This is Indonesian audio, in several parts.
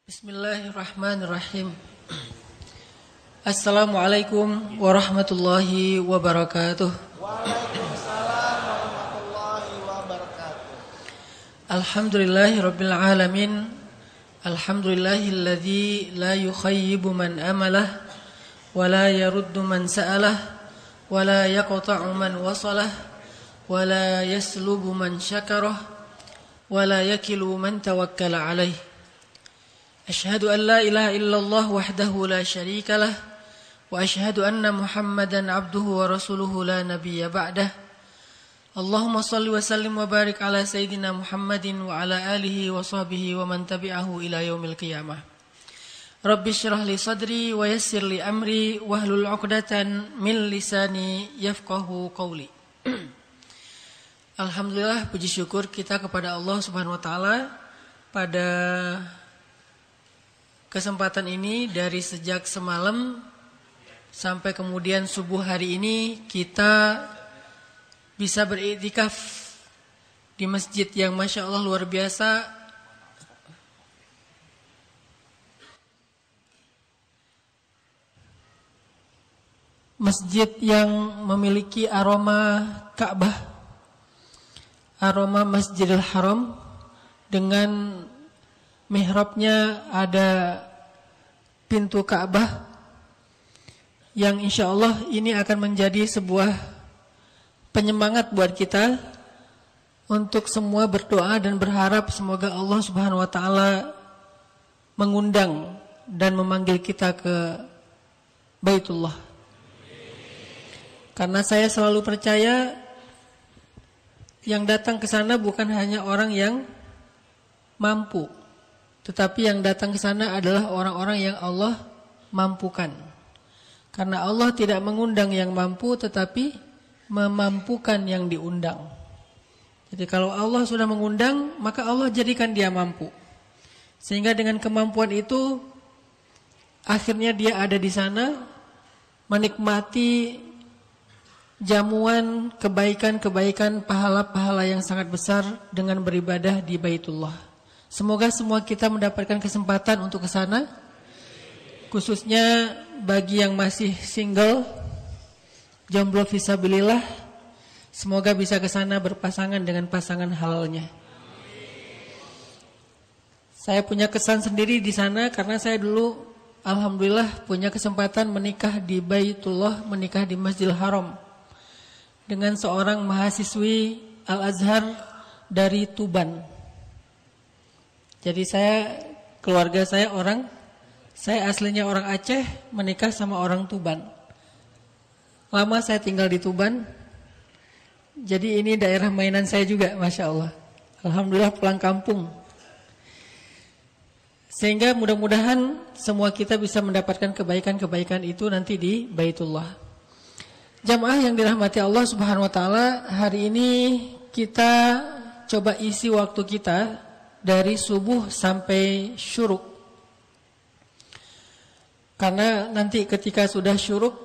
Bismillahirrahmanirrahim. Assalamualaikum warahmatullahi wabarakatuh. Waalaikumsalam warahmatullahi wabarakatuh. Alhamdulillahirabbil alamin. Alhamdulillahilladzi la yukhayyibu man amalah wa la yaruddu man sa'alah wa la yaqta'u man wasalah wa la yaslubu man syakarah wa la yakilu man tawakkala alaih. Asyhadu an la ilaha illallah wahdahu la syarika lah wa asyhadu anna Muhammadan abduhu wa rasuluhu la nabiyya ba'dah. Allahumma shalli wa sallim wa barik ala sayyidina Muhammadin wa ala alihi wa sahbihi wa man tabi'ahu ila yaumil qiyamah. Rabbi shrah li sadri wa yassir li amri wahlul 'uqdatan min lisani yafqahu qawli. Alhamdulillah, puji syukur kita kepada Allah Subhanahu wa taala pada kesempatan ini dari sejak semalam sampai kemudian subuh hari ini kita bisa beriktikaf di masjid yang Masya Allah luar biasa. Masjid yang memiliki aroma Ka'bah, aroma Masjidil Haram, dengan mihrabnya ada pintu Ka'bah yang insya Allah ini akan menjadi sebuah penyemangat buat kita untuk semua berdoa dan berharap semoga Allah Subhanahu wa taala mengundang dan memanggil kita ke Baitullah. Karena saya selalu percaya yang datang ke sana bukan hanya orang yang mampu, tetapi yang datang ke sana adalah orang-orang yang Allah mampukan. Karena Allah tidak mengundang yang mampu, tetapi memampukan yang diundang. Jadi kalau Allah sudah mengundang, maka Allah jadikan dia mampu. Sehingga dengan kemampuan itu, akhirnya dia ada di sana, menikmati jamuan kebaikan-kebaikan, pahala-pahala yang sangat besar dengan beribadah di Baitullah. Semoga semua kita mendapatkan kesempatan untuk ke sana, khususnya bagi yang masih single, jomblo fisabilillah, semoga bisa ke sana berpasangan dengan pasangan halalnya. Saya punya kesan sendiri di sana karena saya dulu alhamdulillah punya kesempatan menikah di Baitullah, menikah di Masjidil Haram dengan seorang mahasiswi Al-Azhar dari Tuban. Jadi keluarga saya aslinya orang Aceh, menikah sama orang Tuban. Lama saya tinggal di Tuban. Jadi ini daerah mainan saya juga, Masya Allah. Alhamdulillah pulang kampung. Sehingga mudah-mudahan semua kita bisa mendapatkan kebaikan-kebaikan itu nanti di Baitullah. Jamaah yang dirahmati Allah Subhanahu wa taala, hari ini kita coba isi waktu kita dari subuh sampai syuruk. Karena nanti ketika sudah syuruk,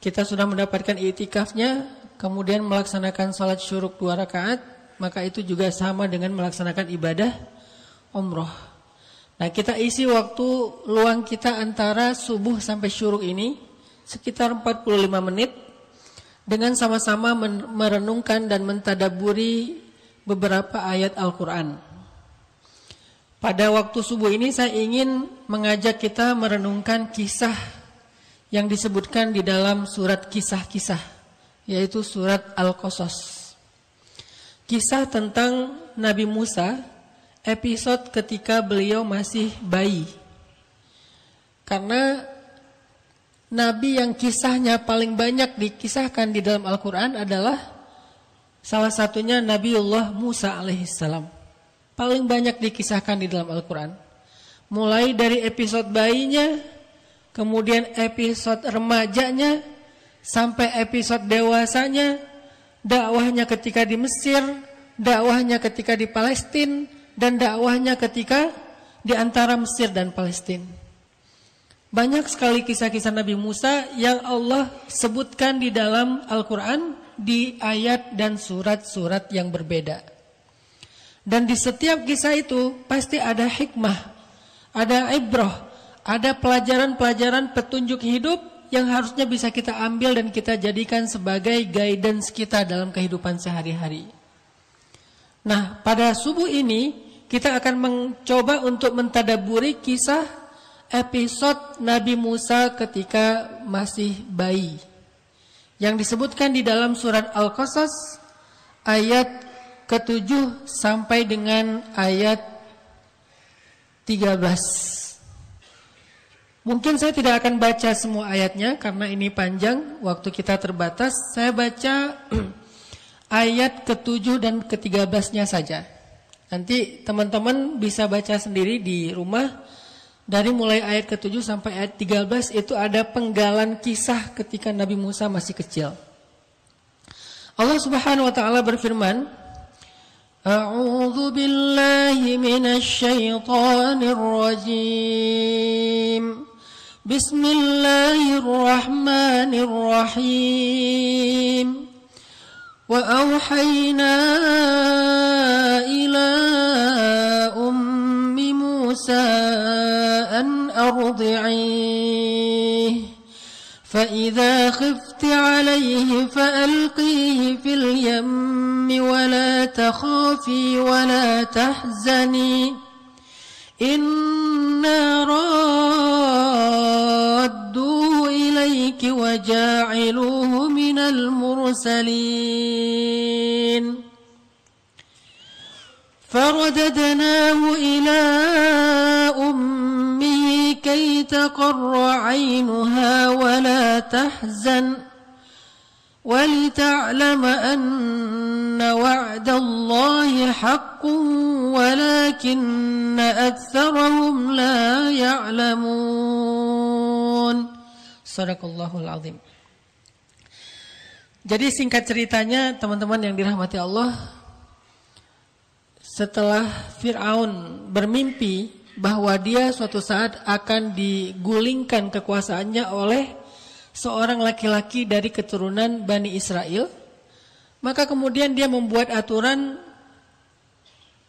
kita sudah mendapatkan i'tikafnya, kemudian melaksanakan salat syuruk 2 rakaat, maka itu juga sama dengan melaksanakan ibadah umroh. Nah, kita isi waktu luang kita antara subuh sampai syuruk ini sekitar 45 menit dengan sama-sama merenungkan dan mentadaburi beberapa ayat Al-Quran. Pada waktu subuh ini saya ingin mengajak kita merenungkan kisah yang disebutkan di dalam surat kisah-kisah, yaitu surat Al-Qasas. Kisah tentang Nabi Musa, episode ketika beliau masih bayi. Karena Nabi yang kisahnya paling banyak dikisahkan di dalam Al-Quran adalah salah satunya Nabiullah Musa alaihissalam. Paling banyak dikisahkan di dalam Al-Quran. Mulai dari episode bayinya, kemudian episode remajanya, sampai episode dewasanya, dakwahnya ketika di Mesir, dakwahnya ketika di Palestina, dan dakwahnya ketika di antara Mesir dan Palestina. Banyak sekali kisah-kisah Nabi Musa yang Allah sebutkan di dalam Al-Quran di ayat dan surat-surat yang berbeda. Dan di setiap kisah itu pasti ada hikmah, ada ibrah, ada pelajaran-pelajaran petunjuk hidup yang harusnya bisa kita ambil dan kita jadikan sebagai guidance kita dalam kehidupan sehari-hari. Nah, pada subuh ini kita akan mencoba untuk mentadaburi kisah episode Nabi Musa ketika masih bayi, yang disebutkan di dalam surat Al-Qasas ayat ke-7 sampai dengan ayat 13. Mungkin saya tidak akan baca semua ayatnya karena ini panjang, waktu kita terbatas. Saya baca ayat ke-7 dan ke-13-nya saja. Nanti teman-teman bisa baca sendiri di rumah. Dari mulai ayat ke-7 sampai ayat 13 itu ada penggalan kisah ketika Nabi Musa masih kecil. Allah Subhanahu wa taala berfirman, A'udzu billahi minasy syaithanir rajim. Bismillahirrahmanirrahim. Wa auhayna ila ummi Musa an ardi'ih. فإذا خفت عليه فألقيه في اليم ولا تخافي ولا تحزني إنا رادوه إليك وجاعلوه من المرسلين فرددناه إلى أمه كي تقر عينها ولا تحزن ولتعلم أن وعد الله حق ولكن أكثرهم لا يعلمون. Sadaqallahul azim. Jadi singkat ceritanya teman-teman yang dirahmati Allah, setelah Fir'aun bermimpi bahwa dia suatu saat akan digulingkan kekuasaannya oleh seorang laki-laki dari keturunan Bani Israel, maka kemudian dia membuat aturan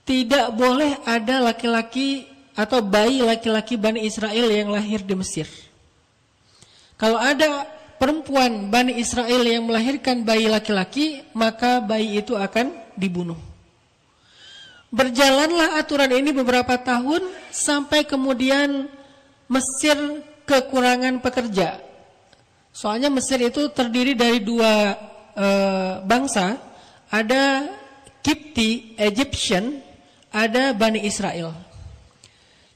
tidak boleh ada laki-laki atau bayi laki-laki Bani Israel yang lahir di Mesir. Kalau ada perempuan Bani Israel yang melahirkan bayi laki-laki, maka bayi itu akan dibunuh. Berjalanlah aturan ini beberapa tahun sampai kemudian Mesir kekurangan pekerja. Soalnya Mesir itu terdiri dari dua bangsa, ada Kipti, Egyptian, ada Bani Israel.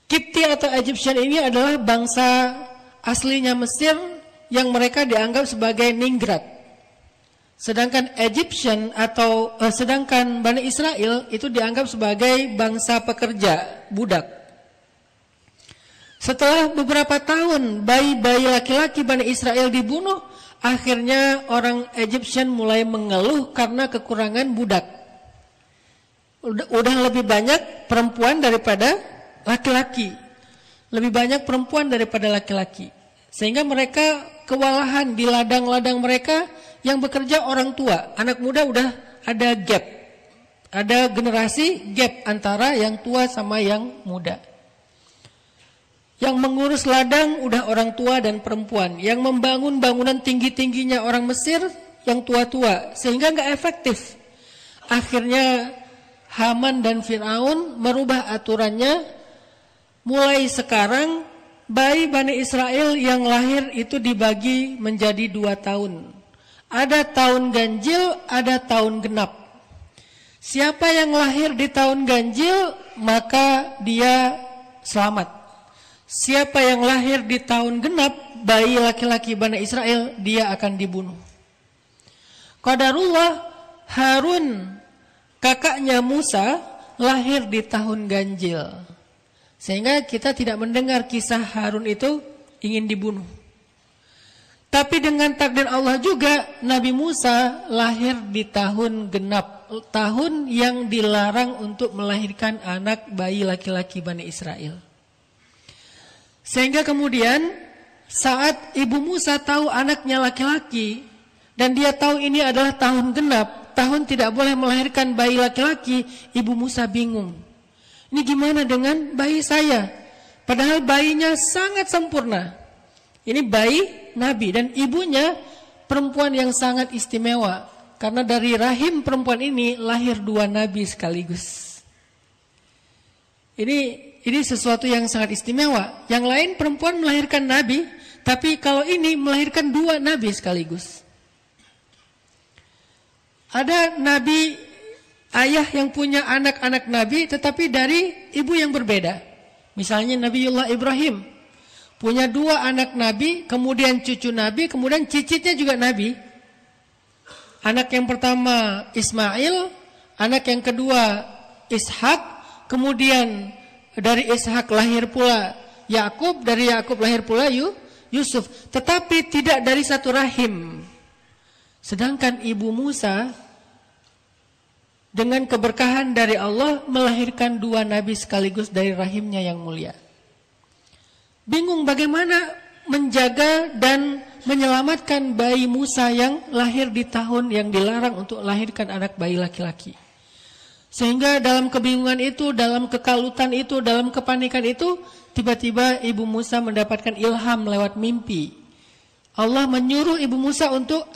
Kipti atau Egyptian ini adalah bangsa aslinya Mesir yang mereka dianggap sebagai ningrat. Sedangkan sedangkan Bani Israel itu dianggap sebagai bangsa pekerja, budak. Setelah beberapa tahun bayi-bayi laki-laki Bani Israel dibunuh, akhirnya orang Egyptian mulai mengeluh karena kekurangan budak. Udah lebih banyak perempuan daripada laki-laki. Lebih banyak perempuan daripada laki-laki. Sehingga mereka kewalahan di ladang-ladang mereka. Yang bekerja orang tua, anak muda udah ada gap. Ada generasi gap antara yang tua sama yang muda. Yang mengurus ladang udah orang tua dan perempuan. Yang membangun bangunan tinggi-tingginya orang Mesir yang tua-tua. Sehingga gak efektif. Akhirnya Haman dan Fir'aun merubah aturannya. Mulai sekarang bayi Bani Israel yang lahir itu dibagi menjadi 2 tahun. Ada tahun ganjil, ada tahun genap. Siapa yang lahir di tahun ganjil, maka dia selamat. Siapa yang lahir di tahun genap, bayi laki-laki Bani Israel, dia akan dibunuh. Qadarullah, Harun, kakaknya Musa, lahir di tahun ganjil. Sehingga kita tidak mendengar kisah Harun itu ingin dibunuh. Tapi dengan takdir Allah juga, Nabi Musa lahir di tahun genap, tahun yang dilarang untuk melahirkan anak bayi laki-laki Bani Israel. Sehingga kemudian saat ibu Musa tahu anaknya laki-laki dan dia tahu ini adalah tahun genap, tahun tidak boleh melahirkan bayi laki-laki, ibu Musa bingung. Ini gimana dengan bayi saya? Padahal bayinya sangat sempurna. Ini bayi Nabi dan ibunya perempuan yang sangat istimewa. Karena dari rahim perempuan ini lahir 2 Nabi sekaligus. Ini sesuatu yang sangat istimewa. Yang lain perempuan melahirkan Nabi, tapi kalau ini melahirkan 2 Nabi sekaligus. Ada Nabi ayah yang punya anak-anak Nabi tetapi dari ibu yang berbeda. Misalnya Nabiullah Ibrahim punya 2 anak Nabi, kemudian cucu Nabi, kemudian cicitnya juga Nabi. Anak yang pertama Ismail, anak yang kedua Ishak, kemudian dari Ishak lahir pula Yakub, dari Yakub lahir pula Yusuf. Tetapi tidak dari satu rahim. Sedangkan ibu Musa dengan keberkahan dari Allah melahirkan 2 nabi sekaligus dari rahimnya yang mulia. Bingung bagaimana menjaga dan menyelamatkan bayi Musa yang lahir di tahun yang dilarang untuk lahirkan anak bayi laki-laki. Sehingga dalam kebingungan itu, dalam kekalutan itu, dalam kepanikan itu, tiba-tiba ibu Musa mendapatkan ilham lewat mimpi. Allah menyuruh ibu Musa untuk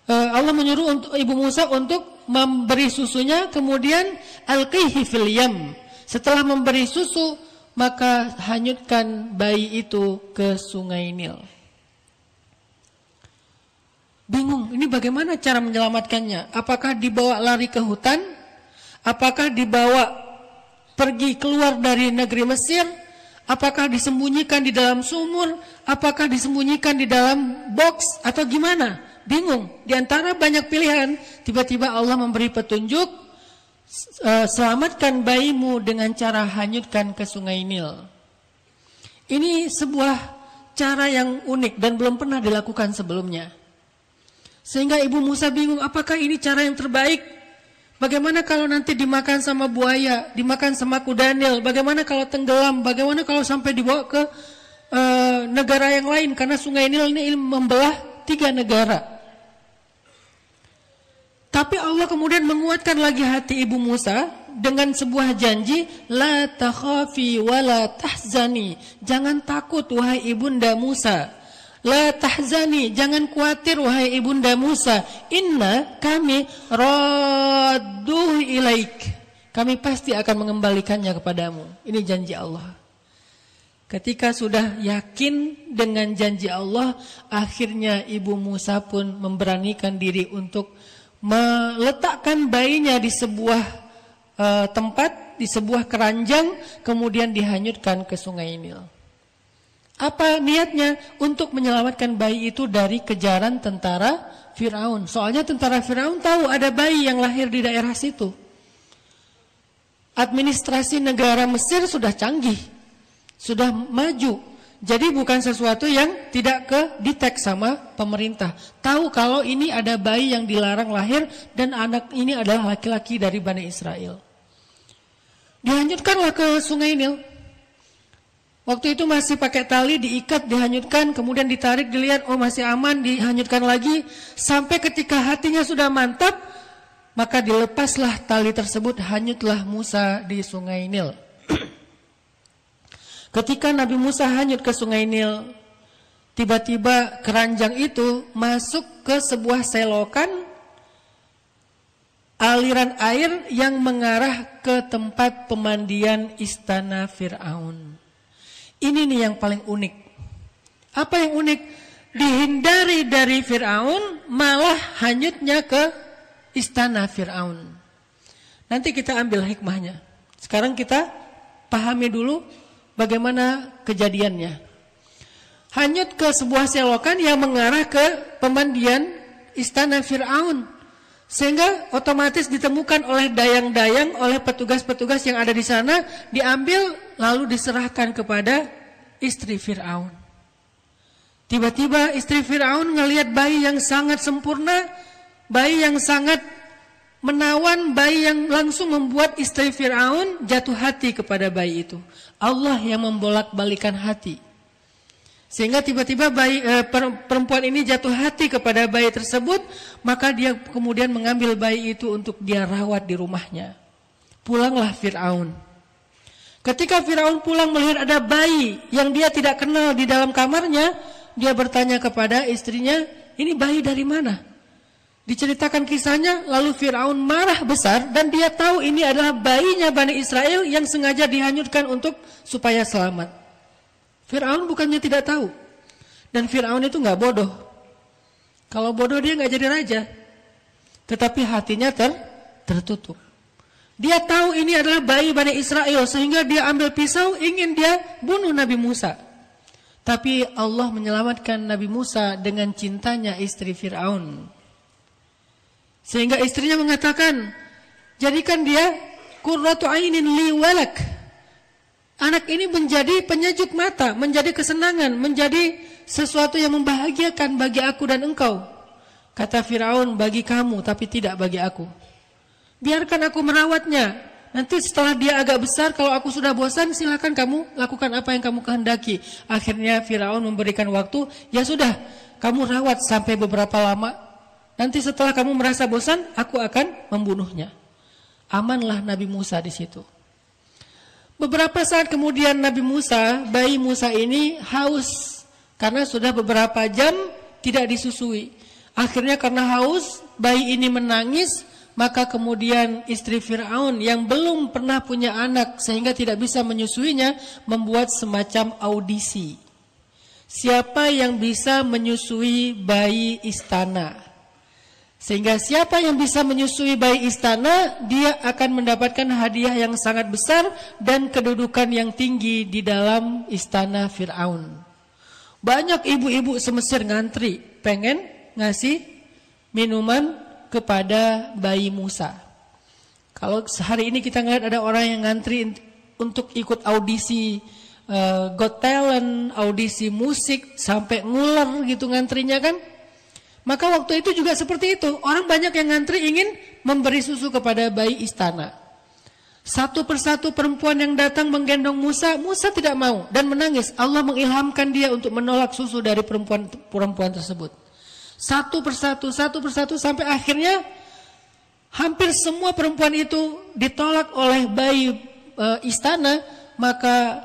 Allah menyuruh untuk ibu Musa untuk memberi susunya, kemudian alqihi fil yam. Setelah memberi susu, maka hanyutkan bayi itu ke sungai Nil. Bingung, ini bagaimana cara menyelamatkannya? Apakah dibawa lari ke hutan? Apakah dibawa pergi keluar dari negeri Mesir? Apakah disembunyikan di dalam sumur? Apakah disembunyikan di dalam box? Atau gimana? Bingung. Di antara banyak pilihan, tiba-tiba Allah memberi petunjuk, selamatkan bayimu dengan cara hanyutkan ke sungai Nil. Ini sebuah cara yang unik dan belum pernah dilakukan sebelumnya. Sehingga ibu Musa bingung, apakah ini cara yang terbaik? Bagaimana kalau nanti dimakan sama buaya, dimakan sama kuda Nil? Bagaimana kalau tenggelam? Bagaimana kalau sampai dibawa ke negara yang lain? Karena sungai Nil ini membelah 3 negara. Tapi Allah kemudian menguatkan lagi hati ibu Musa dengan sebuah janji, la takhafi wa la tahzani. Jangan takut wahai ibunda Musa. La tahzani, jangan khawatir wahai ibunda Musa. Inna kami radduh ilaik. Kami pasti akan mengembalikannya kepadamu. Ini janji Allah. Ketika sudah yakin dengan janji Allah, akhirnya ibu Musa pun memberanikan diri untuk meletakkan bayinya di sebuah tempat, di sebuah keranjang, kemudian dihanyutkan ke sungai Nil. Apa niatnya? Untuk menyelamatkan bayi itu dari kejaran tentara Firaun. Soalnya tentara Firaun tahu ada bayi yang lahir di daerah situ. Administrasi negara Mesir sudah canggih, sudah maju. Jadi bukan sesuatu yang tidak kedetek sama pemerintah. Tahu kalau ini ada bayi yang dilarang lahir dan anak ini adalah laki-laki dari Bani Israel. Dihanyutkanlah ke sungai Nil. Waktu itu masih pakai tali, diikat, dihanyutkan, kemudian ditarik, dilihat, oh masih aman, dihanyutkan lagi. Sampai ketika hatinya sudah mantap, maka dilepaslah tali tersebut, hanyutlah Musa di sungai Nil. Ketika Nabi Musa hanyut ke sungai Nil, tiba-tiba keranjang itu masuk ke sebuah selokan aliran air yang mengarah ke tempat pemandian istana Fir'aun. Ini nih yang paling unik. Apa yang unik? Dihindari dari Fir'aun, malah hanyutnya ke istana Fir'aun. Nanti kita ambil hikmahnya. Sekarang kita pahami dulu bagaimana kejadiannya. Hanyut ke sebuah selokan yang mengarah ke pemandian istana Fir'aun. Sehingga otomatis ditemukan oleh dayang-dayang, oleh petugas-petugas yang ada di sana, diambil lalu diserahkan kepada istri Fir'aun. Tiba-tiba istri Fir'aun ngelihat bayi yang sangat sempurna, bayi yang sangat menawan, bayi yang langsung membuat istri Fir'aun jatuh hati kepada bayi itu. Allah yang membolak-balikan hati. Sehingga tiba-tiba perempuan ini jatuh hati kepada bayi tersebut, maka dia kemudian mengambil bayi itu untuk dia rawat di rumahnya. Pulanglah Fir'aun. Ketika Firaun pulang melihat ada bayi yang dia tidak kenal di dalam kamarnya, dia bertanya kepada istrinya, ini bayi dari mana? Diceritakan kisahnya, lalu Firaun marah besar dan dia tahu ini adalah bayinya Bani Israel yang sengaja dihanyutkan supaya selamat. Firaun bukannya tidak tahu. Dan Firaun itu nggak bodoh. Kalau bodoh dia nggak jadi raja. Tetapi hatinya tertutup. Dia tahu ini adalah bayi Bani Israel sehingga dia ambil pisau ingin dia bunuh Nabi Musa. Tapi Allah menyelamatkan Nabi Musa dengan cintanya istri Firaun. Sehingga istrinya mengatakan, jadikan dia qurratu ainin li walak. Anak ini menjadi penyejuk mata, menjadi kesenangan, menjadi sesuatu yang membahagiakan bagi aku dan engkau. Kata Firaun, bagi kamu tapi tidak bagi aku. Biarkan aku merawatnya. Nanti setelah dia agak besar, kalau aku sudah bosan, silakan kamu lakukan apa yang kamu kehendaki. Akhirnya Firaun memberikan waktu, ya sudah, kamu rawat sampai beberapa lama. Nanti setelah kamu merasa bosan, aku akan membunuhnya. Amanlah Nabi Musa di situ. Beberapa saat kemudian bayi Musa ini haus. Karena sudah beberapa jam tidak disusui. Akhirnya karena haus, bayi ini menangis. Maka kemudian istri Firaun yang belum pernah punya anak sehingga tidak bisa menyusuinya membuat semacam audisi. Siapa yang bisa menyusui bayi istana? Sehingga siapa yang bisa menyusui bayi istana, dia akan mendapatkan hadiah yang sangat besar dan kedudukan yang tinggi di dalam istana Firaun. Banyak ibu-ibu se-Mesir ngantri pengen ngasih minuman kepada bayi Musa. Kalau hari ini kita ngeliat ada orang yang ngantri untuk ikut audisi Got Talent, audisi musik, sampai nguler gitu ngantrinya kan. Maka waktu itu juga seperti itu. Orang banyak yang ngantri ingin memberi susu kepada bayi istana. Satu persatu perempuan yang datang menggendong Musa, Musa tidak mau dan menangis. Allah mengilhamkan dia untuk menolak susu dari perempuan tersebut. Satu persatu sampai akhirnya hampir semua perempuan itu ditolak oleh bayi istana. Maka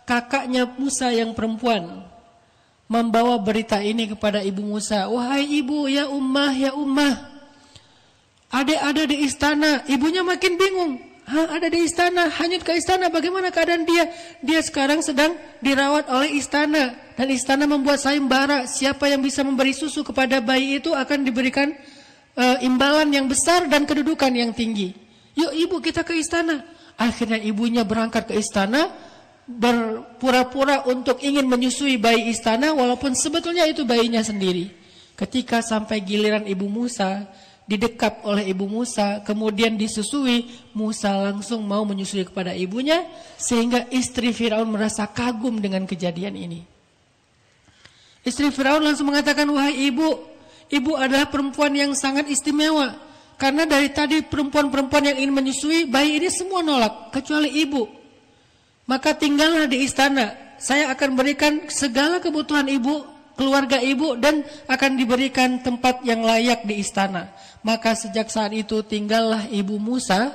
kakaknya Musa yang perempuan membawa berita ini kepada ibu Musa. Wahai ibu, ya ummah, adik ada di istana. Ibunya makin bingung. Ada di istana, hanyut ke istana, bagaimana keadaan dia? Dia sekarang sedang dirawat oleh istana. Dan istana membuat sayembara, siapa yang bisa memberi susu kepada bayi itu akan diberikan imbalan yang besar dan kedudukan yang tinggi. Yuk ibu, kita ke istana. Akhirnya ibunya berangkat ke istana, berpura-pura untuk ingin menyusui bayi istana, walaupun sebetulnya itu bayinya sendiri. Ketika sampai giliran ibu Musa, didekap oleh ibu Musa, kemudian disusui, Musa langsung mau menyusui kepada ibunya, sehingga istri Firaun merasa kagum dengan kejadian ini. Istri Firaun langsung mengatakan, wahai ibu adalah perempuan yang sangat istimewa, karena dari tadi perempuan-perempuan yang ingin menyusui bayi ini semua nolak, kecuali ibu. Maka tinggallah di istana, saya akan berikan segala kebutuhan ibu, keluarga ibu, dan akan diberikan tempat yang layak di istana. Maka sejak saat itu tinggallah ibu Musa,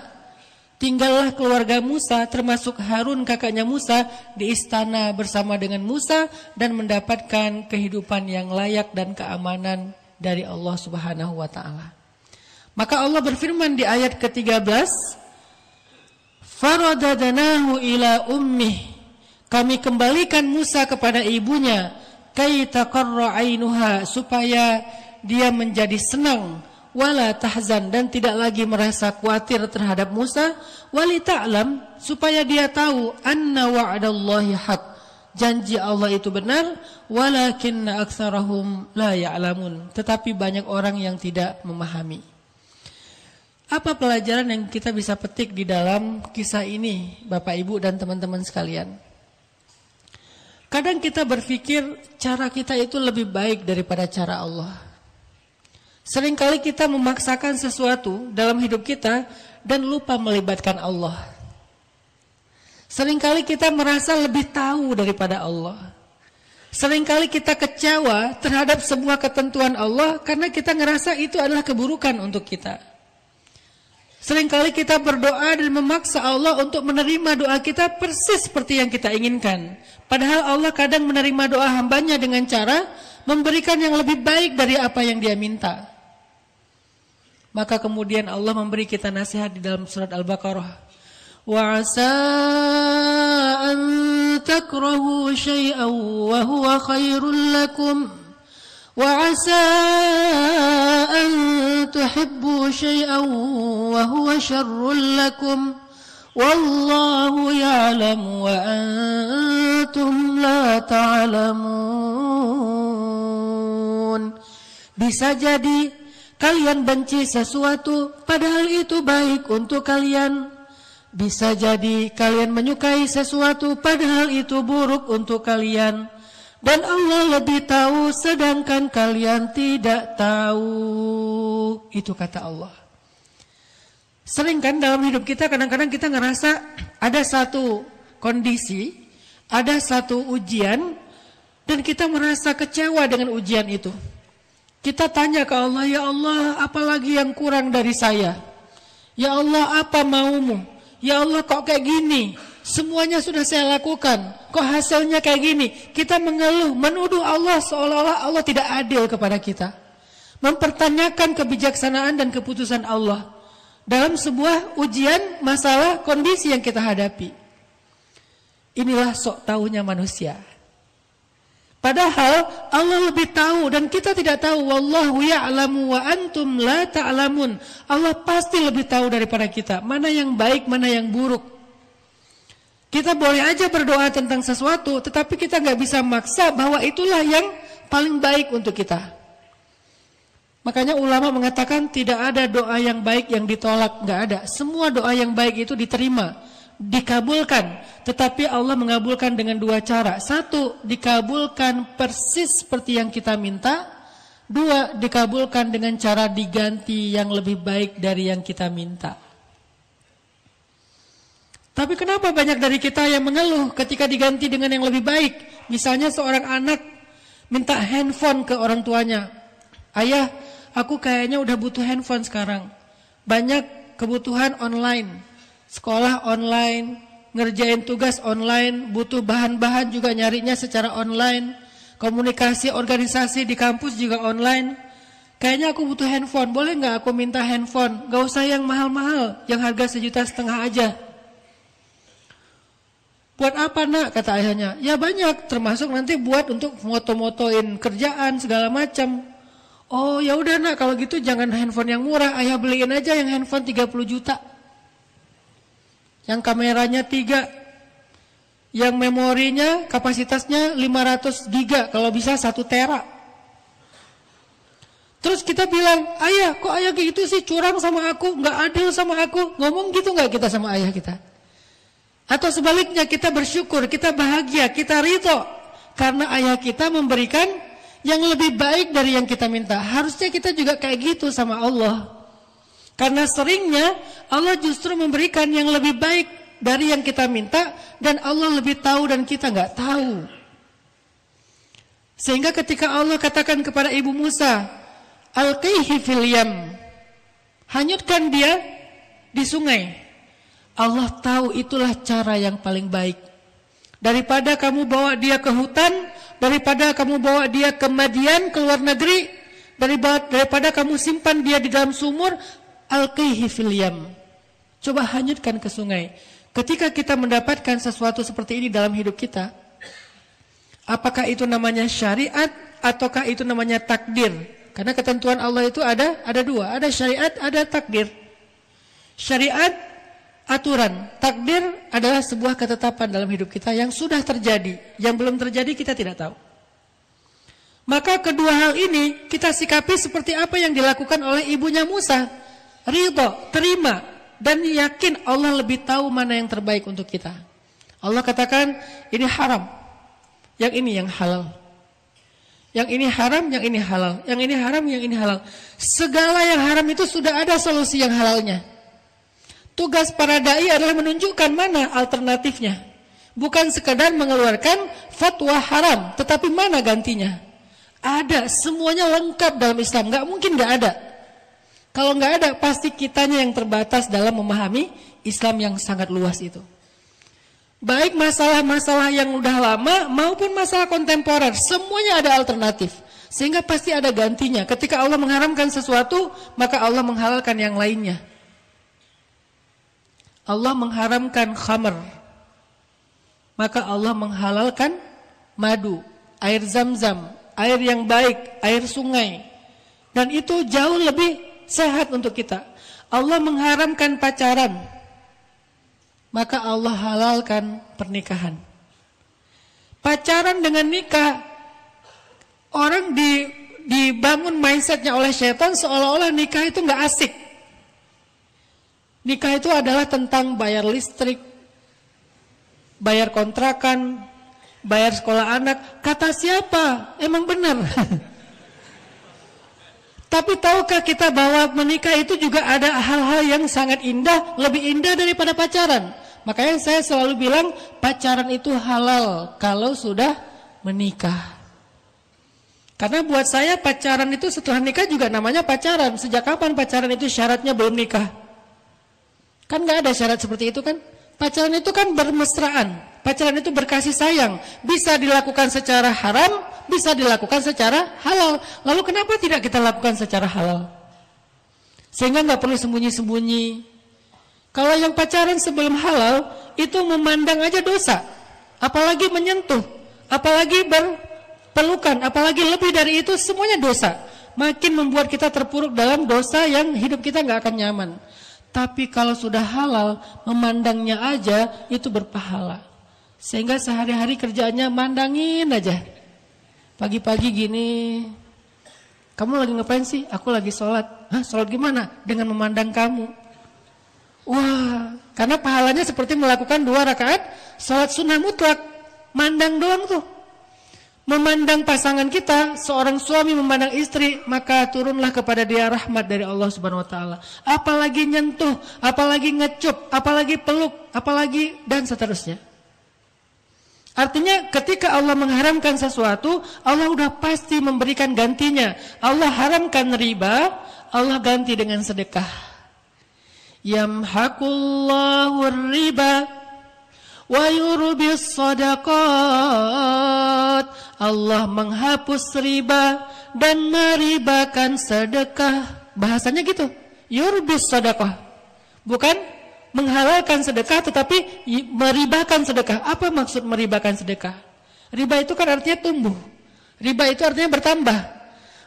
tinggallah keluarga Musa, termasuk Harun kakaknya Musa, di istana bersama dengan Musa dan mendapatkan kehidupan yang layak dan keamanan dari Allah Subhanahu wa taala. Maka Allah berfirman di ayat ke-13, faradadnahu ila ummih, kami kembalikan Musa kepada ibunya, kai taqarra ainuha, supaya dia menjadi senang, wala tahzan, dan tidak lagi merasa khawatir terhadap Musa, wali ta'lam, supaya dia tahu anna wa'dallahi haq, janji Allah itu benar, walakinna aktsarahum la ya'lamun, tetapi banyak orang yang tidak memahami. Apa pelajaran yang kita bisa petik di dalam kisah ini, Bapak Ibu dan teman-teman sekalian? Kadang kita berpikir cara kita itu lebih baik daripada cara Allah. Seringkali kita memaksakan sesuatu dalam hidup kita dan lupa melibatkan Allah. Seringkali kita merasa lebih tahu daripada Allah. Seringkali kita kecewa terhadap semua ketentuan Allah karena kita ngerasa itu adalah keburukan untuk kita. Seringkali kita berdoa dan memaksa Allah untuk menerima doa kita persis seperti yang kita inginkan. Padahal Allah kadang menerima doa hambanya dengan cara memberikan yang lebih baik dari apa yang dia minta. Maka kemudian Allah memberi kita nasihat di dalam surat Al-Baqarah. Wa 'asa an takrahu syai'an wa huwa khairul lakum. وعسى أن تحبوا شيئا وهو شر لكم والله يعلم وأنتم لا تعلمون. Bisa jadi kalian benci sesuatu padahal itu baik untuk kalian. Bisa jadi kalian menyukai sesuatu padahal itu buruk untuk kalian. Dan Allah lebih tahu sedangkan kalian tidak tahu. Itu kata Allah. Sering kan dalam hidup kita kadang-kadang kita ngerasa ada satu kondisi, ada satu ujian, dan kita merasa kecewa dengan ujian itu. Kita tanya ke Allah, ya Allah apa lagi yang kurang dari saya? Ya Allah apa maumu? Ya Allah kok kayak gini? Semuanya sudah saya lakukan, kok hasilnya kayak gini? Kita mengeluh, menuduh Allah seolah-olah Allah tidak adil kepada kita. Mempertanyakan kebijaksanaan dan keputusan Allah dalam sebuah ujian, masalah, kondisi yang kita hadapi. Inilah sok tahunya manusia. Padahal Allah lebih tahu dan kita tidak tahu. Wallahu ya'lamu wa antum la ta'lamun. Allah pasti lebih tahu daripada kita. Mana yang baik, mana yang buruk. Kita boleh aja berdoa tentang sesuatu, tetapi kita nggak bisa maksa bahwa itulah yang paling baik untuk kita. Makanya ulama mengatakan tidak ada doa yang baik yang ditolak, nggak ada. Semua doa yang baik itu diterima, dikabulkan. Tetapi Allah mengabulkan dengan dua cara. Satu, dikabulkan persis seperti yang kita minta. Dua, dikabulkan dengan cara diganti yang lebih baik dari yang kita minta. Tapi kenapa banyak dari kita yang mengeluh ketika diganti dengan yang lebih baik? Misalnya seorang anak minta handphone ke orang tuanya. Ayah, aku kayaknya udah butuh handphone sekarang. Banyak kebutuhan online. Sekolah online, ngerjain tugas online, butuh bahan-bahan juga nyarinya secara online. Komunikasi organisasi di kampus juga online. Kayaknya aku butuh handphone, boleh gak aku minta handphone? Gak usah yang mahal-mahal, yang harga 1,5 juta aja. Buat apa nak, kata ayahnya? Ya banyak, termasuk nanti buat untuk moto-motoin kerjaan segala macam. Oh ya udah nak, kalau gitu jangan handphone yang murah, ayah beliin aja yang handphone 30 juta. Yang kameranya 3, yang memorinya kapasitasnya 500 giga, kalau bisa 1 tera. Terus kita bilang, ayah kok ayah gitu sih, curang sama aku, gak adil sama aku. Ngomong gitu gak kita sama ayah kita? Atau sebaliknya kita bersyukur, kita bahagia, kita ridho karena ayah kita memberikan yang lebih baik dari yang kita minta. Harusnya kita juga kayak gitu sama Allah. Karena seringnya Allah justru memberikan yang lebih baik dari yang kita minta, dan Allah lebih tahu dan kita nggak tahu. Sehingga ketika Allah katakan kepada Ibu Musa, alqihi fil yam, hanyutkan dia di sungai. Allah tahu itulah cara yang paling baik. Daripada kamu bawa dia ke hutan, daripada kamu bawa dia ke Madian, ke luar negeri, daripada kamu simpan dia di dalam sumur, alqihi fil yam. Coba hanyutkan ke sungai. Ketika kita mendapatkan sesuatu seperti ini dalam hidup kita, apakah itu namanya syariat ataukah itu namanya takdir? Karena ketentuan Allah itu ada dua, ada syariat, ada takdir. Syariat aturan, takdir adalah sebuah ketetapan dalam hidup kita yang sudah terjadi, yang belum terjadi kita tidak tahu. Maka kedua hal ini kita sikapi seperti apa yang dilakukan oleh ibunya Musa. Ridho, terima, dan yakin Allah lebih tahu mana yang terbaik untuk kita. Allah katakan ini haram, yang ini yang halal. Yang ini haram, yang ini halal. Yang ini haram, yang ini halal. Segala yang haram itu sudah ada solusi yang halalnya. Tugas para dai adalah menunjukkan mana alternatifnya. Bukan sekadar mengeluarkan fatwa haram, tetapi mana gantinya. Ada, semuanya lengkap dalam Islam, gak mungkin gak ada. Kalau nggak ada, pasti kitanya yang terbatas dalam memahami Islam yang sangat luas itu. Baik masalah-masalah yang udah lama maupun masalah kontemporer, semuanya ada alternatif. Sehingga pasti ada gantinya. Ketika Allah mengharamkan sesuatu, maka Allah menghalalkan yang lainnya. Allah mengharamkan khamr, maka Allah menghalalkan madu, air zam-zam, air yang baik, air sungai. Dan itu jauh lebih sehat untuk kita. Allah mengharamkan pacaran, maka Allah halalkan pernikahan. Pacaran dengan nikah, orang dibangun mindsetnya oleh setan seolah-olah nikah itu nggak asik. Nikah itu adalah tentang bayar listrik, bayar kontrakan, bayar sekolah anak. Kata siapa? Emang benar. Tapi tahukah kita bahwa menikah itu juga ada hal-hal yang sangat indah, lebih indah daripada pacaran. Makanya saya selalu bilang pacaran itu halal kalau sudah menikah. Karena buat saya pacaran itu setelah nikah juga namanya pacaran. Sejak kapan pacaran itu syaratnya belum nikah? Kan gak ada syarat seperti itu kan? Pacaran itu kan bermesraan. Pacaran itu berkasih sayang. Bisa dilakukan secara haram, bisa dilakukan secara halal. Lalu kenapa tidak kita lakukan secara halal? Sehingga gak perlu sembunyi-sembunyi. Kalau yang pacaran sebelum halal, itu memandang aja dosa. Apalagi menyentuh, apalagi berpelukan, apalagi lebih dari itu, semuanya dosa. Makin membuat kita terpuruk dalam dosa yang hidup kita gak akan nyaman. Tapi kalau sudah halal, memandangnya aja itu berpahala. Sehingga sehari-hari kerjaannya mandangin aja. Pagi-pagi gini, kamu lagi ngapain sih? Aku lagi sholat. Hah, sholat gimana? Dengan memandang kamu. Wah, karena pahalanya seperti melakukan 2 rakaat sholat sunnah mutlak. Mandang doang tuh. Memandang pasangan kita, seorang suami memandang istri, maka turunlah kepada dia rahmat dari Allah Subhanahu wa taala. Apalagi nyentuh, apalagi ngecup, apalagi peluk, apalagi dan seterusnya. Artinya ketika Allah mengharamkan sesuatu, Allah udah pasti memberikan gantinya. Allah haramkan riba, Allah ganti dengan sedekah. Yamhaqullahu riba wa yurbis sadaqat. Allah menghapus riba dan meribakan sedekah. Bahasanya gitu. Yurbis sadaqah. Bukan menghalalkan sedekah tetapi meribakan sedekah. Apa maksud meribakan sedekah? Riba itu kan artinya tumbuh. Riba itu artinya bertambah.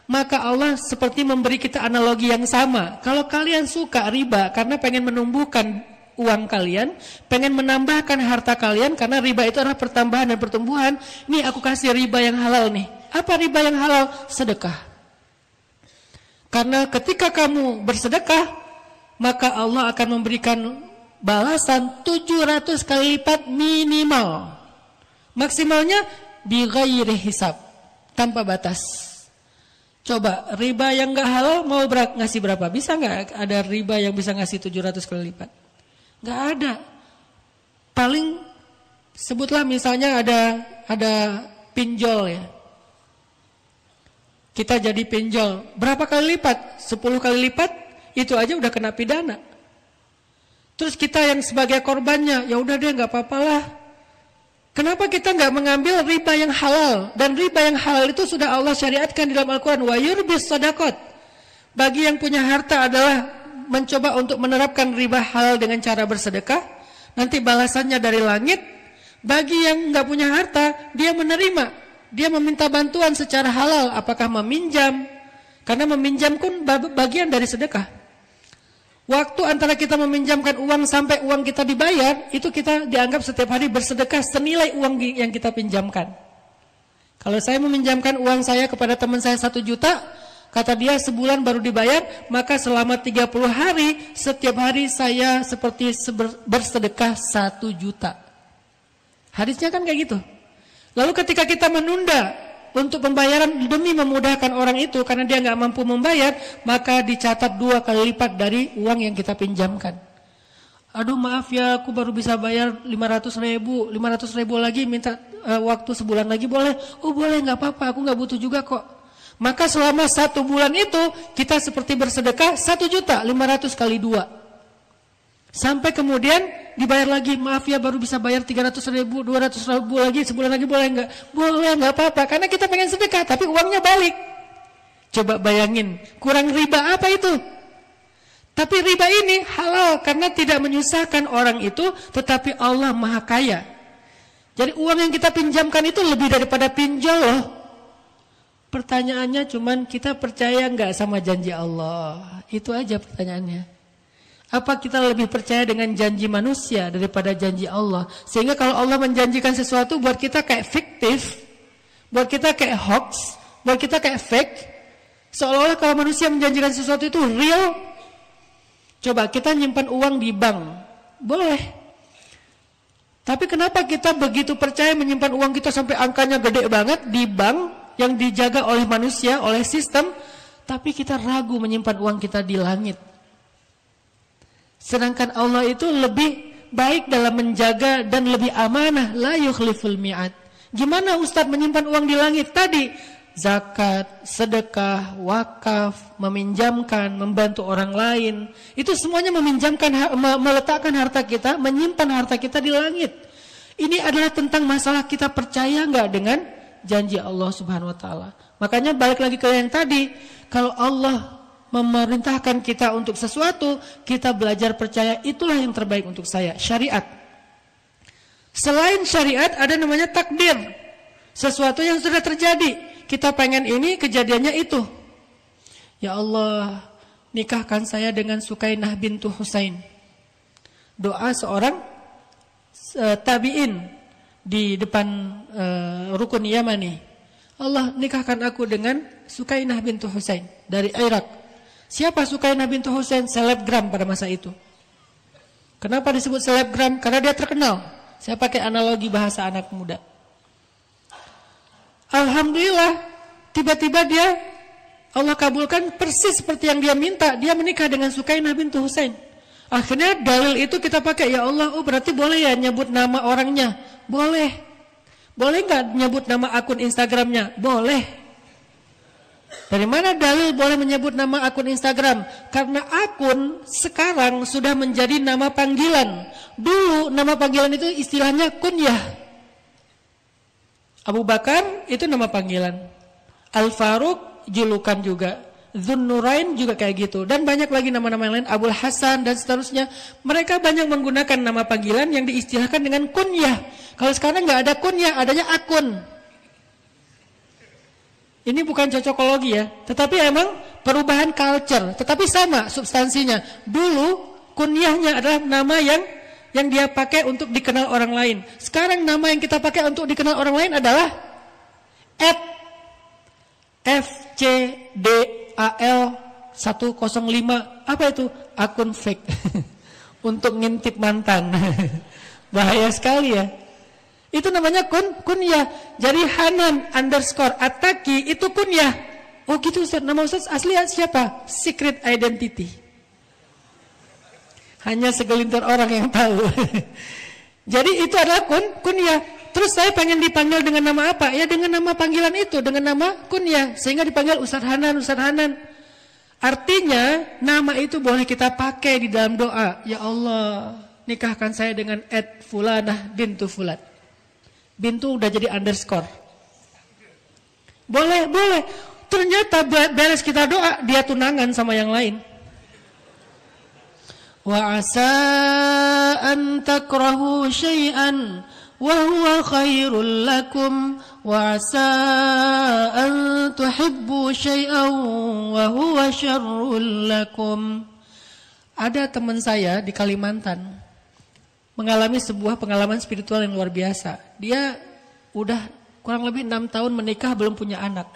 Maka Allah seperti memberi kita analogi yang sama. Kalau kalian suka riba karena pengen menumbuhkan uang kalian, pengen menambahkan harta kalian karena riba itu adalah pertambahan dan pertumbuhan. Nih aku kasih riba yang halal nih. Apa riba yang halal? Sedekah. Karena ketika kamu bersedekah, maka Allah akan memberikan balasan 700 kali lipat minimal. Maksimalnya bi ghairi hisab, tanpa batas. Coba riba yang gak halal mau ngasih berapa? Bisa gak ada riba yang bisa ngasih 700 kali lipat? Gak ada. Paling sebutlah misalnya ada pinjol ya. Kita jadi pinjol. Berapa kali lipat? 10 kali lipat itu aja udah kena pidana. Terus kita yang sebagai korbannya, ya udah deh gak apa-apalah. Kenapa kita nggak mengambil riba yang halal? Dan riba yang halal itu sudah Allah syariatkan di dalam Al-Quran. Wa yurbis sadaqat. Bagi yang punya harta adalah mencoba untuk menerapkan riba halal dengan cara bersedekah. Nanti balasannya dari langit. Bagi yang nggak punya harta, dia menerima. Dia meminta bantuan secara halal. Apakah meminjam? Karena meminjam pun bagian dari sedekah. Waktu antara kita meminjamkan uang sampai uang kita dibayar, itu kita dianggap setiap hari bersedekah senilai uang yang kita pinjamkan. Kalau saya meminjamkan uang saya kepada teman saya 1 juta, kata dia sebulan baru dibayar, maka selama 30 hari, setiap hari saya seperti bersedekah 1 juta. Hadisnya kan kayak gitu. Lalu ketika kita menunda untuk pembayaran demi memudahkan orang itu karena dia nggak mampu membayar, maka dicatat 2 kali lipat dari uang yang kita pinjamkan. Aduh maaf ya, aku baru bisa bayar 500 ribu lagi, minta waktu sebulan lagi boleh? Oh boleh, nggak apa-apa, aku nggak butuh juga kok. Maka selama 1 bulan itu kita seperti bersedekah 1.500.000 kali 2. Sampai kemudian dibayar lagi, maaf ya baru bisa bayar 300.000, 200.000 lagi, sebulan lagi boleh enggak? Boleh, enggak apa-apa, karena kita pengen sedekah, tapi uangnya balik. Coba bayangin, kurang riba apa itu? Tapi riba ini halal karena tidak menyusahkan orang itu, tetapi Allah Maha Kaya. Jadi uang yang kita pinjamkan itu lebih daripada pinjol loh. Pertanyaannya cuman kita percaya enggak sama janji Allah? Itu aja pertanyaannya. Apa kita lebih percaya dengan janji manusia daripada janji Allah? Sehingga kalau Allah menjanjikan sesuatu buat kita kayak fiktif, buat kita kayak hoax, buat kita kayak fake. Seolah-olah kalau manusia menjanjikan sesuatu itu real. Coba kita nyimpan uang di bank, boleh. Tapi kenapa kita begitu percaya menyimpan uang kita sampai angkanya gede banget di bank yang dijaga oleh manusia, oleh sistem, tapi kita ragu menyimpan uang kita di langit. Sedangkan Allah itu lebih baik dalam menjaga dan lebih amanah, la yukhliful mi'ad. Gimana Ustadz menyimpan uang di langit? Tadi zakat, sedekah, wakaf, meminjamkan, membantu orang lain, itu semuanya meminjamkan, meletakkan harta kita, menyimpan harta kita di langit. Ini adalah tentang masalah kita percaya enggak dengan janji Allah Subhanahu wa taala. Makanya balik lagi ke yang tadi, kalau Allah memerintahkan kita untuk sesuatu, kita belajar percaya itulah yang terbaik untuk saya, syariat. Selain syariat ada namanya takdir. Sesuatu yang sudah terjadi, kita pengen ini, kejadiannya itu. Ya Allah, nikahkan saya dengan Sukainah bintu Husain. Doa seorang tabi'in di depan rukun Yamani. Allah, nikahkan aku dengan Sukainah bintu Husain dari Irak. Siapa Sukainah bintu Husain? Selebgram pada masa itu. Kenapa disebut selebgram? Karena dia terkenal. Saya pakai analogi bahasa anak muda. Alhamdulillah, tiba-tiba dia Allah kabulkan persis seperti yang dia minta. Dia menikah dengan Sukainah bintu Husain. Akhirnya dalil itu kita pakai, ya Allah, oh berarti boleh ya nyebut nama orangnya? Boleh. Boleh nggak nyebut nama akun Instagramnya? Boleh. Dari mana dalil boleh menyebut nama akun Instagram? Karena akun sekarang sudah menjadi nama panggilan. Dulu nama panggilan itu istilahnya kunyah. Abu Bakar itu nama panggilan. Al-Faruq julukan juga. Dzunnurain juga kayak gitu. Dan banyak lagi nama-nama lain, Abul Hasan dan seterusnya. Mereka banyak menggunakan nama panggilan yang diistilahkan dengan kunyah. Kalau sekarang nggak ada kunyah, adanya akun. Ini bukan cocokologi ya, tetapi emang perubahan culture. Tetapi sama substansinya. Dulu kunyahnya adalah nama yang dia pakai untuk dikenal orang lain. Sekarang nama yang kita pakai untuk dikenal orang lain adalah @FCDAL105. Apa itu? Akun fake. Untuk ngintip mantan. Bahaya sekali ya. Itu namanya kunyah. Jadi Hanan _Ataki itu kunyah. Oh gitu Ustaz, nama Ustaz asli siapa? Secret identity. Hanya segelintir orang yang tahu. Jadi itu adalah kunyah. Terus saya pengen dipanggil dengan nama apa? Ya dengan nama panggilan itu, dengan nama kunyah. Sehingga dipanggil Ustaz Hanan, Ustaz Hanan. Artinya nama itu boleh kita pakai di dalam doa. Ya Allah, nikahkan saya dengan @fulanah bintu fulan. Bintu udah jadi underscore. Boleh. Ternyata beres kita doa, dia tunangan sama yang lain. Wa asa an takrahu syai'an wa huwa khairul lakum wa asa an tuhibbu syai'an wa huwa syarrul lakum. Ada teman saya di Kalimantan mengalami sebuah pengalaman spiritual yang luar biasa. Dia udah kurang lebih 6 tahun menikah belum punya anak.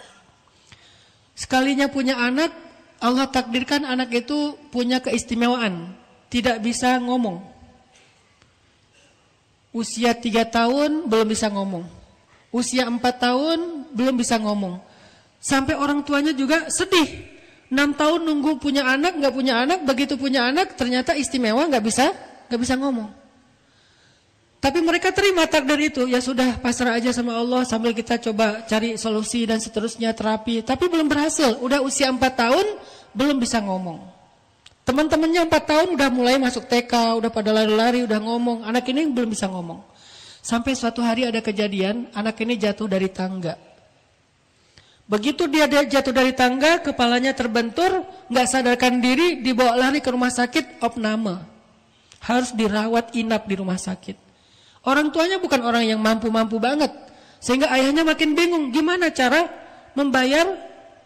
Sekalinya punya anak, Allah takdirkan anak itu punya keistimewaan, tidak bisa ngomong. Usia 3 tahun belum bisa ngomong. Usia 4 tahun belum bisa ngomong. Sampai orang tuanya juga sedih. 6 tahun nunggu punya anak, nggak punya anak, begitu punya anak ternyata istimewa, nggak bisa ngomong. Tapi mereka terima takdir itu. Ya sudah, pasrah aja sama Allah sambil kita coba cari solusi dan seterusnya, terapi. Tapi belum berhasil. Udah usia 4 tahun belum bisa ngomong. Teman-temannya 4 tahun udah mulai masuk TK, udah pada lari-lari, udah ngomong. Anak ini belum bisa ngomong. Sampai suatu hari ada kejadian, anak ini jatuh dari tangga. Begitu dia jatuh dari tangga, kepalanya terbentur, nggak sadarkan diri, dibawa lari ke rumah sakit, opname. Harus dirawat inap di rumah sakit. Orang tuanya bukan orang yang mampu-mampu banget. Sehingga ayahnya makin bingung, gimana cara membayar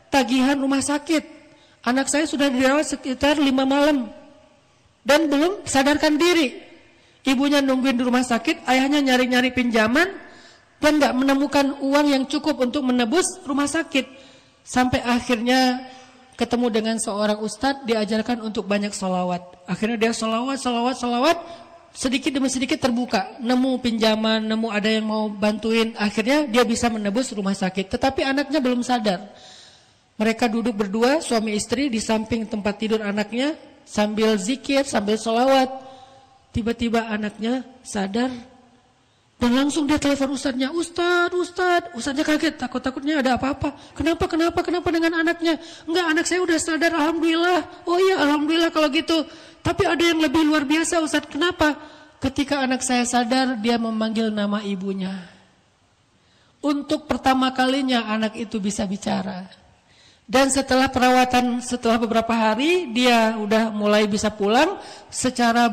tagihan rumah sakit. Anak saya sudah dirawat sekitar 5 malam. Dan belum sadarkan diri. Ibunya nungguin di rumah sakit, ayahnya nyari-nyari pinjaman. Dan gak menemukan uang yang cukup untuk menebus rumah sakit. Sampai akhirnya ketemu dengan seorang ustadz, diajarkan untuk banyak sholawat. Akhirnya dia sholawat. Sedikit demi sedikit terbuka, nemu pinjaman, nemu ada yang mau bantuin. Akhirnya dia bisa menebus rumah sakit. Tetapi anaknya belum sadar. Mereka duduk berdua, suami istri di samping tempat tidur anaknya, sambil zikir, sambil sholawat. Tiba-tiba anaknya sadar. Dan langsung dia telepon ustadznya, Ustadz. Ustadznya kaget, takut-takutnya ada apa-apa. Kenapa dengan anaknya? Enggak, anak saya udah sadar, alhamdulillah. Oh iya, alhamdulillah kalau gitu. Tapi ada yang lebih luar biasa, Ustadz. Kenapa? Ketika anak saya sadar, dia memanggil nama ibunya. Untuk pertama kalinya anak itu bisa bicara. Dan setelah perawatan, setelah beberapa hari, dia udah mulai bisa pulang. Secara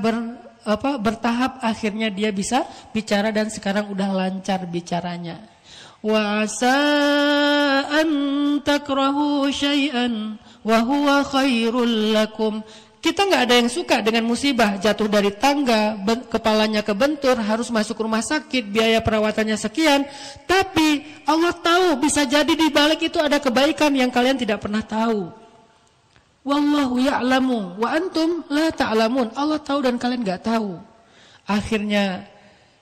bertahap akhirnya dia bisa bicara dan sekarang udah lancar bicaranya. Wa asa an takrahu syai'an wa huwa khairul lakum. Kita nggak ada yang suka dengan musibah, jatuh dari tangga, kepalanya kebentur, harus masuk rumah sakit, biaya perawatannya sekian. Tapi Allah tahu bisa jadi di balik itu ada kebaikan yang kalian tidak pernah tahu. Wallahu ya'lamu wa antum la ta'lamun. Allah tahu dan kalian nggak tahu. Akhirnya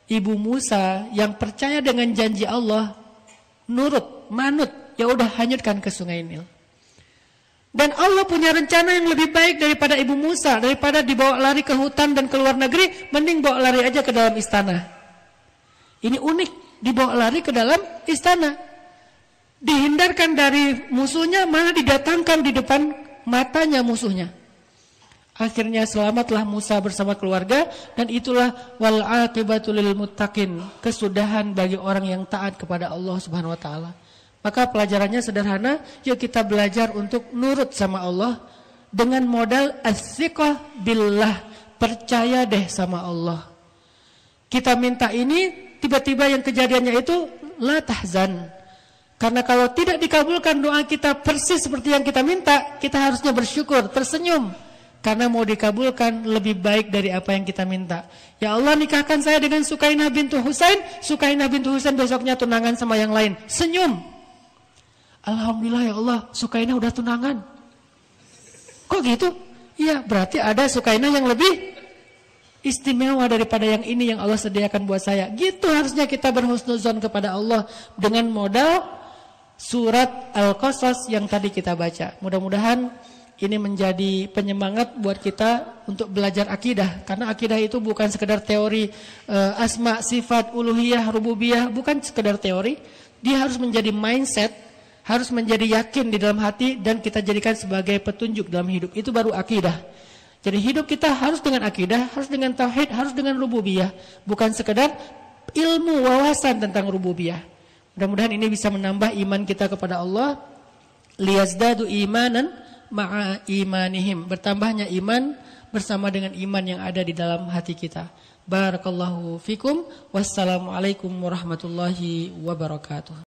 Ibu Musa yang percaya dengan janji Allah, nurut, manut, ya udah hanyutkan ke Sungai Nil. Dan Allah punya rencana yang lebih baik daripada Ibu Musa. Daripada dibawa lari ke hutan dan ke luar negeri, mending bawa lari aja ke dalam istana. Ini unik, dibawa lari ke dalam istana. Dihindarkan dari musuhnya, malah didatangkan di depan matanya musuhnya. Akhirnya selamatlah Musa bersama keluarga. Dan itulah wal aqibatu lil muttaqin, kesudahan bagi orang yang taat kepada Allah Subhanahu wa taala. Maka pelajarannya sederhana, yuk kita belajar untuk nurut sama Allah dengan modal as-siqah billah, percaya deh sama Allah. Kita minta ini, tiba-tiba yang kejadiannya itu la tahzan. Karena kalau tidak dikabulkan doa kita persis seperti yang kita minta, kita harusnya bersyukur, tersenyum. Karena mau dikabulkan lebih baik dari apa yang kita minta. Ya Allah, nikahkan saya dengan Sukainah bintu Husain. Sukainah bintu Husain besoknya tunangan sama yang lain. Senyum. Alhamdulillah ya Allah, Sukainah udah tunangan. Kok gitu? Iya, berarti ada Sukainah yang lebih istimewa daripada yang ini yang Allah sediakan buat saya. Gitu harusnya kita berhusnuzon kepada Allah dengan modal surat Al-Qasas yang tadi kita baca. Mudah-mudahan ini menjadi penyemangat buat kita untuk belajar akidah. Karena akidah itu bukan sekedar teori asma, sifat, uluhiyah, rububiyah. Bukan sekedar teori. Dia harus menjadi mindset, harus menjadi yakin di dalam hati, dan kita jadikan sebagai petunjuk dalam hidup. Itu baru akidah. Jadi hidup kita harus dengan akidah, harus dengan tauhid, harus dengan rububiyah. Bukan sekedar ilmu wawasan tentang rububiyah. Mudah-mudahan ini bisa menambah iman kita kepada Allah. Liyazdadu imanan ma'a imanihim. Bertambahnya iman bersama dengan iman yang ada di dalam hati kita. Barakallahu fikum. Wassalamualaikum warahmatullahi wabarakatuh.